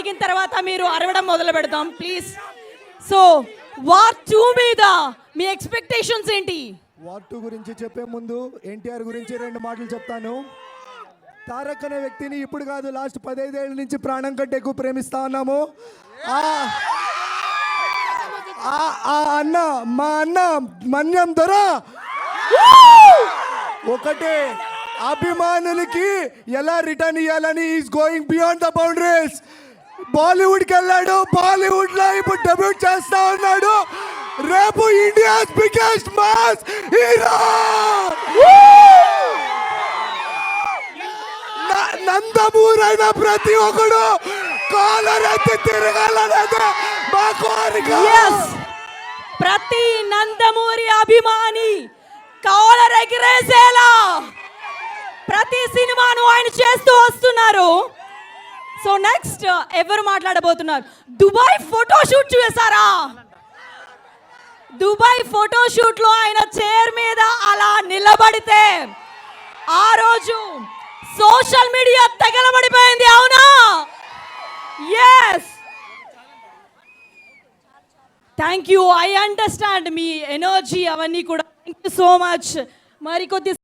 అడిగిన తర్వాత మీరు అరవడం మొదలు పెడతాం ప్లీజ్. సో వార్ 2 మీద మీ ఎక్స్పెక్టేషన్స్ ఏంటి? వార్ 2 గురించి చెప్పే ముందు ఎన్టీఆర్ గురించి 2 మాటలు చెప్తాను. తారక్ అనే వ్యక్తిని ఇప్పుడు కాదు, లాస్ట్ 15 ఏళ్ళ నుంచి ప్రాణం కంటే ఎక్కువ ప్రేమిస్తా ఉన్నాము. అన్న, మా అన్న మన్యం దొర ఒకటే, అభిమానులకి ఎలా రిటర్న్ ఇవ్వాలని is going beyond the boundaries. బాలీవుడ్కి వెళ్ళాడు, బాలీవుడ్ లో ఇప్పుడు డెబ్యూట్ చేస్తా ఉన్నాడు. రేపు ఇండియాస్ బిగ్గెస్ట్ మాస్ హీరో నందమూరైన ప్రతి ఒక్కడు కాలర్ ఎత్తి తిరగాలన్నదే మా కోరిక. ప్రతి నందమూరి అభిమాని కాలర్ ఎగిరేసేలా ప్రతి సినిమాను ఆయన చేస్తూ వస్తున్నారు. సో నెక్స్ట్ ఎవరు మాట్లాడబోతున్నారు? దుబాయ్ ఫోటోషూట్ చూసారా? దుబాయ్ ఫోటోషూట్ లో ఆయన చైర్ మీద అలా నిలబడితే ఆ రోజు సోషల్ మీడియా తగలబడిపోయింది, అవునా? Yes, thank you. I understand మీ ఎనర్జీ అవన్నీ కూడా. Thank you so much. మరి కొద్ది